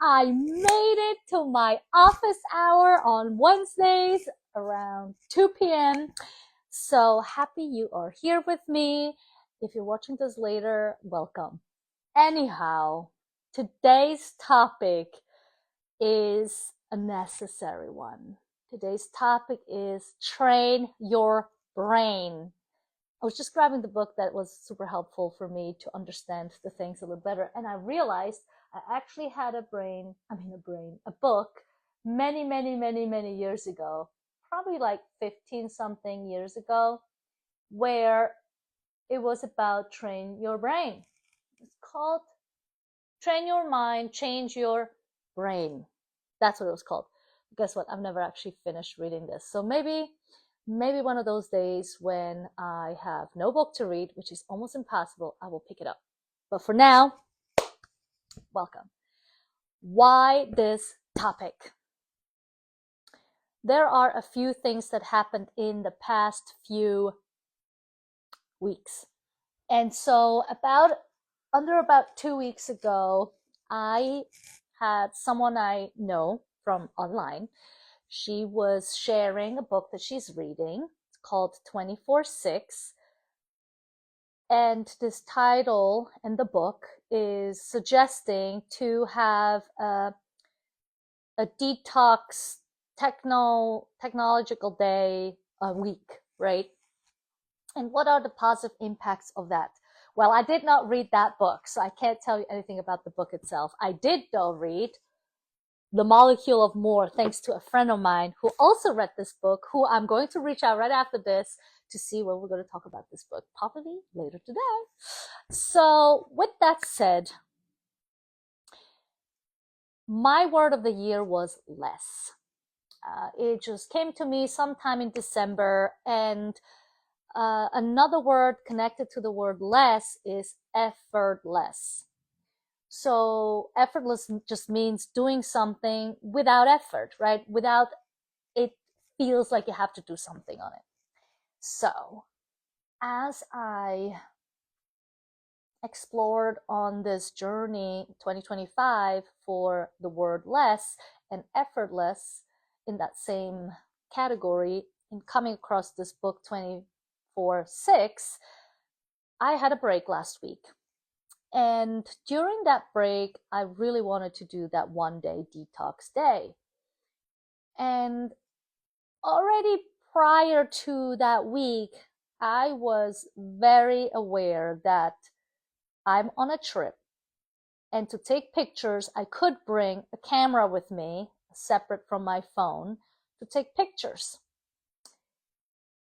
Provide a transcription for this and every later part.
I made it to my office hour on Wednesdays around 2 p.m. So happy you are here with me. If you're watching this later, welcome. Anyhow, today's topic is a necessary one. Today's topic is train your brain. I was just grabbing the book that was super helpful for me to understand the things a little better. And I realized I actually had a book many years ago, probably like 15 something years ago, where it was about train your brain. It's called Train Your Mind, Change Your Brain. That's what it was called. Guess what? I've never actually finished reading this. So maybe one of those days when I have no book to read, which is almost impossible, I will pick it up. But for now, welcome. Why this topic? There are a few things that happened in the past few weeks. And so about 2 weeks ago, I had someone I know from online. She was sharing a book that she's reading. It's called 24/6. And this title in the book is suggesting to have a detox technological day a week, right? And what are the positive impacts of that? Well, I did not read that book, so I can't tell you anything about the book itself. I did, though, read The Molecule of More, thanks to a friend of mine who also read this book, who I'm going to reach out right after this to see when we're going to talk about this book, probably later today. So, with that said, my word of the year was less. It just came to me sometime in December, and another word connected to the word less is effortless. So effortless just means doing something without effort, right? Without it feels like you have to do something on it. So as I explored on this journey 2025 for the word less and effortless in that same category, in coming across this book 24/6, I had a break last week. And during that break, I really wanted to do that 1 day detox day. And already prior to that week, I was very aware that I'm on a trip. And to take pictures, I could bring a camera with me, separate from my phone, to take pictures.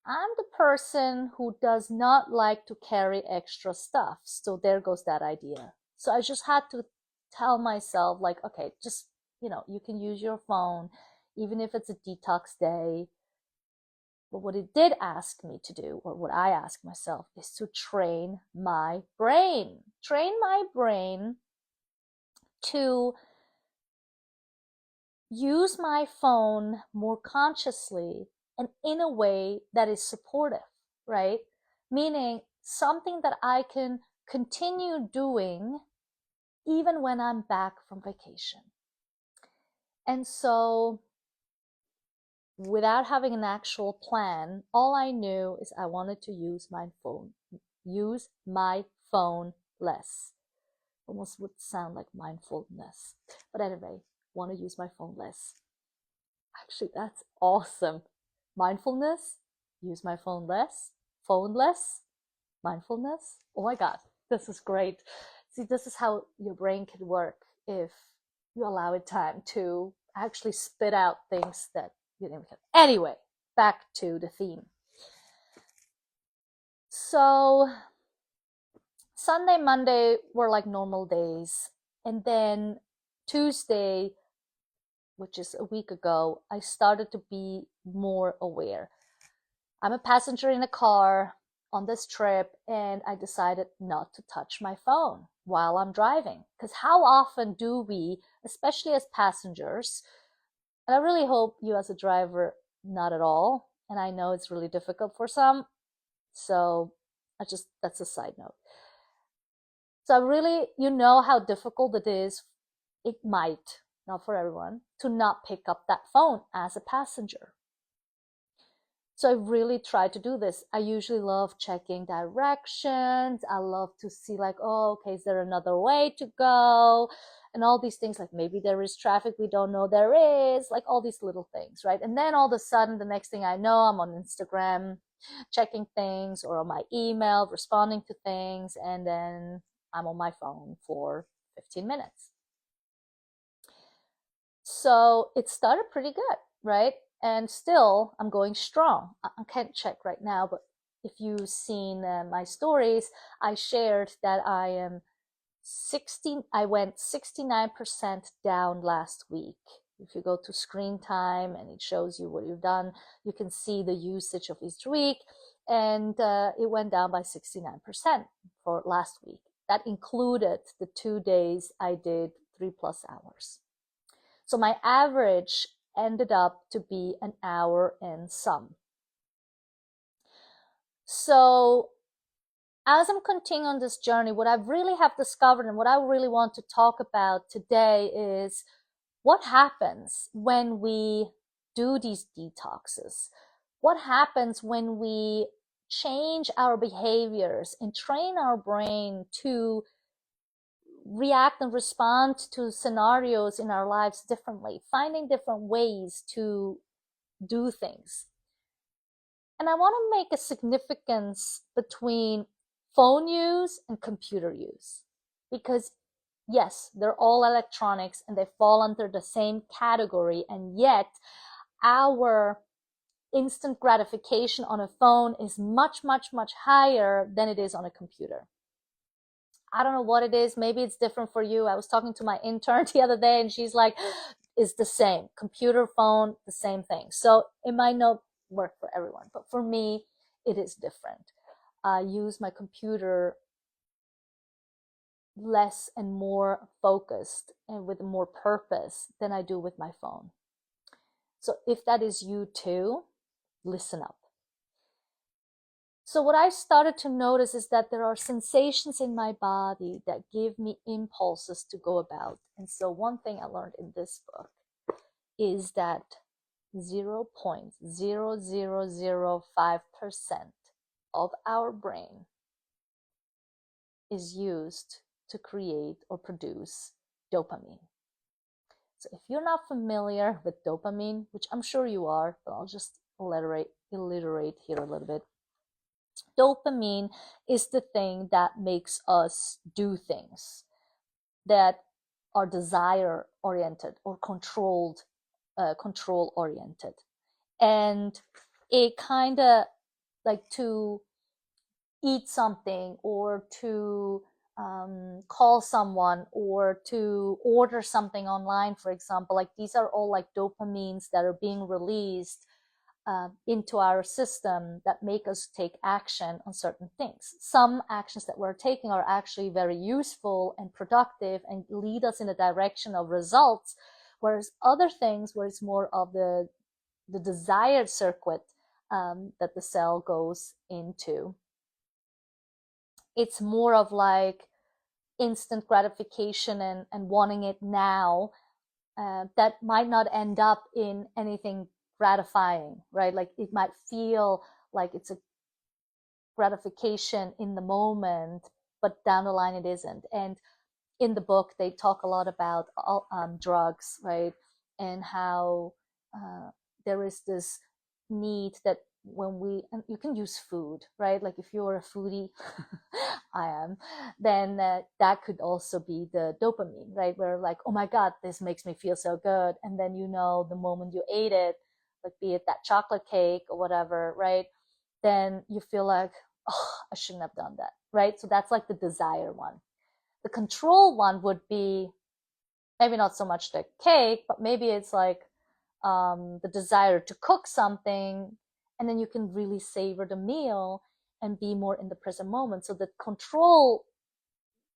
I'm the person who does not like to carry extra stuff. So there goes that idea. So I just had to tell myself, like, okay, just, you can use your phone, even if it's a detox day. But what it did ask me to do, or what I asked myself, is to train my brain. Train my brain to use my phone more consciously and in a way that is supportive, right? Meaning something that I can continue doing even when I'm back from vacation. And so, without having an actual plan, all I knew is I wanted to use my phone less. Almost would sound like mindfulness. But anyway, want to use my phone less. Actually, that's awesome. Mindfulness, use my phone less, mindfulness. Oh my God, this is great. See, this is how your brain can work if you allow it time to actually spit out things that you didn't have. Anyway, back to the theme. So, Sunday, Monday were like normal days. And then Tuesday, which is a week ago, I started to be more aware. I'm a passenger in a car on this trip, and I decided not to touch my phone while I'm driving. Because how often do we, especially as passengers, and I really hope you as a driver, not at all. And I know it's really difficult for some. So that's a side note. So really, how difficult it is. It might not for everyone, to not pick up that phone as a passenger. So I really try to do this. I usually love checking directions. I love to see like, oh, okay, is there another way to go? And all these things, like maybe there is traffic we don't know there is, like all these little things, right? And then all of a sudden, the next thing I know, I'm on Instagram checking things, or on my email responding to things, and then I'm on my phone for 15 minutes. So it started pretty good, right? And still, I'm going strong. I can't check right now, but if you've seen my stories, I shared that I went 69% down last week. If you go to screen time and it shows you what you've done, you can see the usage of each week. And it went down by 69% for last week. That included the 2 days I did 3+ hours. So my average ended up to be an hour and some. So as I'm continuing on this journey, what I really have discovered and what I really want to talk about today is what happens when we do these detoxes. What happens when we change our behaviors and train our brain to react and respond to scenarios in our lives differently, finding different ways to do things. And I want to make a significance between phone use and computer use, because yes, they're all electronics and they fall under the same category, and yet our instant gratification on a phone is much, much, much higher than it is on a computer. I don't know what it is. Maybe it's different for you. I was talking to my intern the other day and she's like, it's the same. Computer, phone, the same thing. So it might not work for everyone, but for me, it is different. I use my computer less and more focused and with more purpose than I do with my phone. So if that is you too, listen up. So what I started to notice is that there are sensations in my body that give me impulses to go about. And so one thing I learned in this book is that 0.0005% of our brain is used to create or produce dopamine. So if you're not familiar with dopamine, which I'm sure you are, but I'll just alliterate here a little bit. Dopamine is the thing that makes us do things that are desire oriented or control oriented. And it kind of like to eat something or to call someone or to order something online, for example, like these are all like dopamines that are being released into our system that make us take action on certain things. Some actions that we're taking are actually very useful and productive and lead us in the direction of results, whereas other things where it's more of the desired circuit that the cell goes into. It's more of like instant gratification and wanting it now that might not end up in anything gratifying, right? Like it might feel like it's a gratification in the moment, but down the line it isn't. And in the book, they talk a lot about drugs, right? And how there is this need that and you can use food, right? Like if you're a foodie, I am, then that could also be the dopamine, right? Where like, oh my God, this makes me feel so good. And then, the moment you ate it, like be it that chocolate cake or whatever, right? Then you feel like, oh, I shouldn't have done that, right? So that's like the desire one. The control one would be maybe not so much the cake, but maybe it's like the desire to cook something, and then you can really savor the meal and be more in the present moment. So the control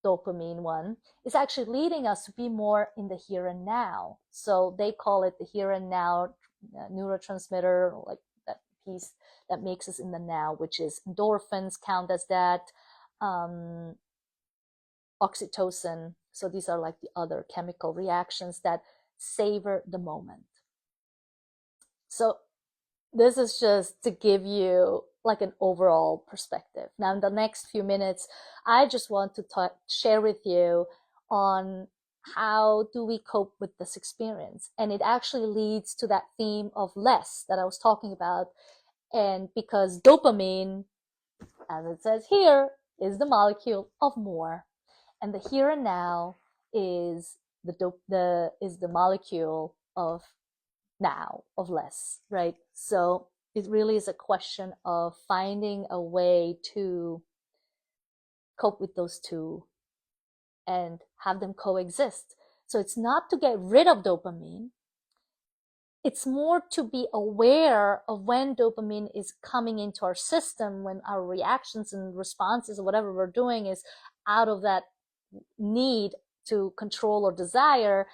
dopamine one is actually leading us to be more in the here and now. So they call it the here and now neurotransmitter, like that piece that makes us in the now, which is endorphins count as that, oxytocin. So these are like the other chemical reactions that savor the moment. So this is just to give you like an overall perspective. Now, in the next few minutes, I just want to share with you on how do we cope with this experience. And it actually leads to that theme of less that I was talking about. And because dopamine, as it says here, is the molecule of more, and the here and now is the molecule of now, of less, right? So it really is a question of finding a way to cope with those two and have them coexist. So it's not to get rid of dopamine. It's more to be aware of when dopamine is coming into our system, when our reactions and responses or whatever we're doing is out of that need to control or desire.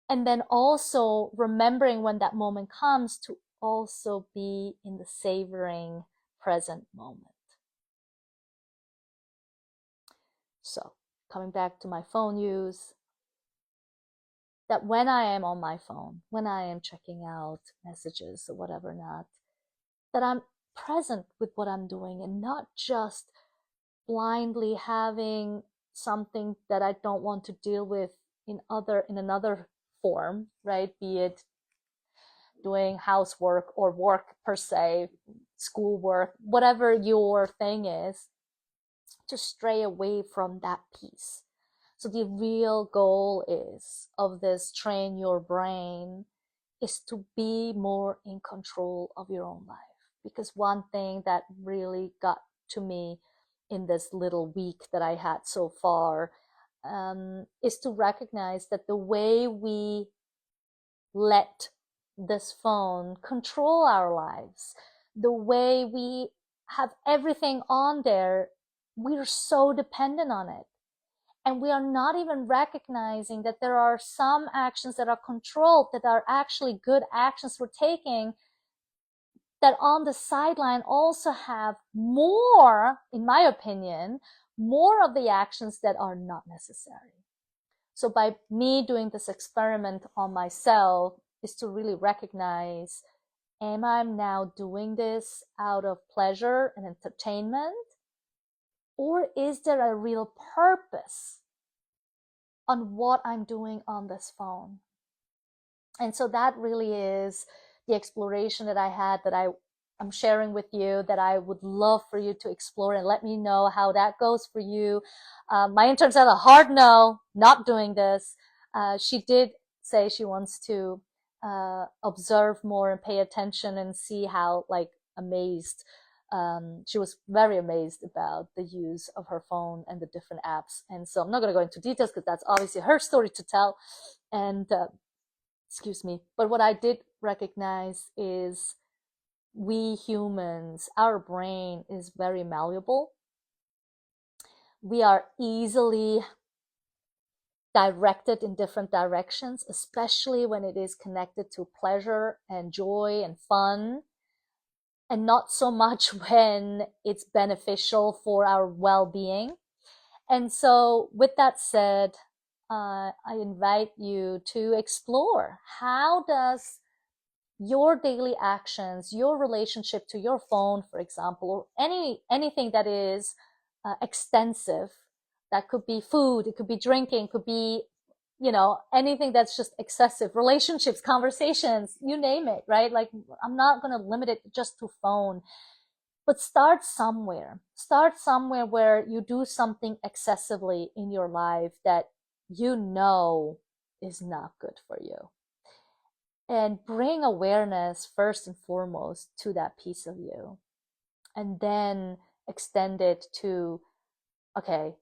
And then also remembering when that moment comes to also be in the savoring present moment. So coming back to my phone use, that when I am on my phone, when I am checking out messages or whatever not, that I'm present with what I'm doing and not just blindly having something that I don't want to deal with in another form, right? Be it doing housework or work per se, schoolwork, whatever your thing is, to stray away from that piece. So the real goal is of this train your brain is to be more in control of your own life. Because one thing that really got to me in this little week that I had so far is to recognize that the way we let this phone control our lives, the way we have everything on there, we're so dependent on it. And we are not even recognizing that there are some actions that are controlled, that are actually good actions we're taking, that on the sideline also have more, in my opinion, more of the actions that are not necessary. So by me doing this experiment on myself is to really recognize, am I now doing this out of pleasure and entertainment? Or is there a real purpose on what I'm doing on this phone? And so that really is the exploration that I had, that I'm sharing with you, that I would love for you to explore, and let me know how that goes for you. My intern said a hard no, not doing this. She did say she wants to observe more and pay attention and see how amazed. She was very amazed about the use of her phone and the different apps. And so I'm not going to go into details because that's obviously her story to tell. And excuse me. But what I did recognize is we humans, our brain is very malleable. We are easily directed in different directions, especially when it is connected to pleasure and joy and fun, and not so much when it's beneficial for our well-being. And so with that said, I invite you to explore, how does your daily actions, your relationship to your phone, for example, or anything that is extensive, that could be food, it could be drinking, could be, anything that's just excessive, relationships, conversations, you name it, right? Like, I'm not going to limit it just to phone, but start somewhere where you do something excessively in your life that is not good for you. And bring awareness first and foremost to that piece of you. And then extend it to, okay,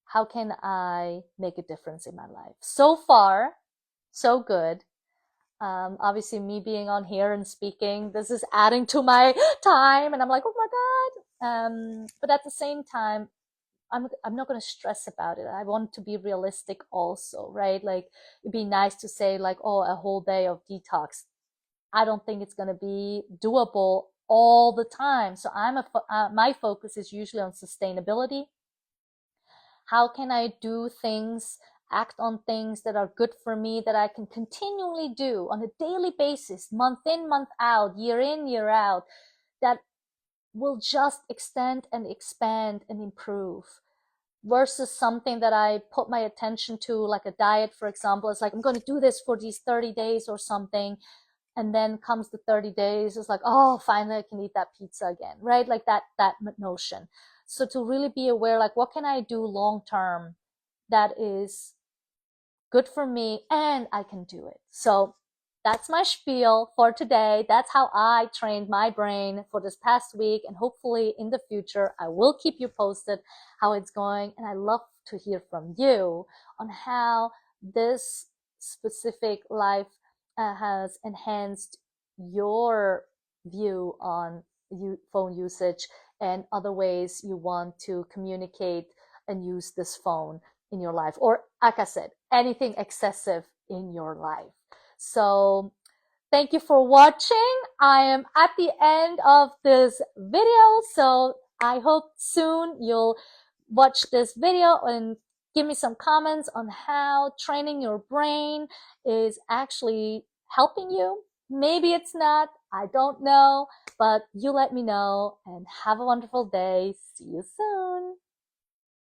how can I make a difference in my life? So far, so good. Obviously, me being on here and speaking, this is adding to my time. And I'm like, oh my God. But at the same time, I'm not going to stress about it. I want to be realistic also, right? Like, it'd be nice to say like, oh, a whole day of detox. I don't think it's going to be doable all the time. So my focus is usually on sustainability. How can I do things act on things that are good for me, that I can continually do on a daily basis, month in, month out, year in, year out, that will just extend and expand and improve, versus something that I put my attention to, like a diet, for example. It's like, I'm going to do this for these 30 days or something. And then comes the 30 days. It's like, oh, finally I can eat that pizza again, right? Like that notion. So to really be aware, like, what can I do long term that is good for me and I can do it. So that's my spiel for today. That's how I trained my brain for this past week. And hopefully in the future, I will keep you posted how it's going. And I love to hear from you on how this specific life has enhanced your view on phone usage and other ways you want to communicate and use this phone in your life, or like I said, anything excessive in your life. So thank you for watching. I am at the end of this video, so I hope soon you'll watch this video and give me some comments on how training your brain is actually helping you. Maybe it's not, I don't know, but you let me know, and have a wonderful day. See you soon.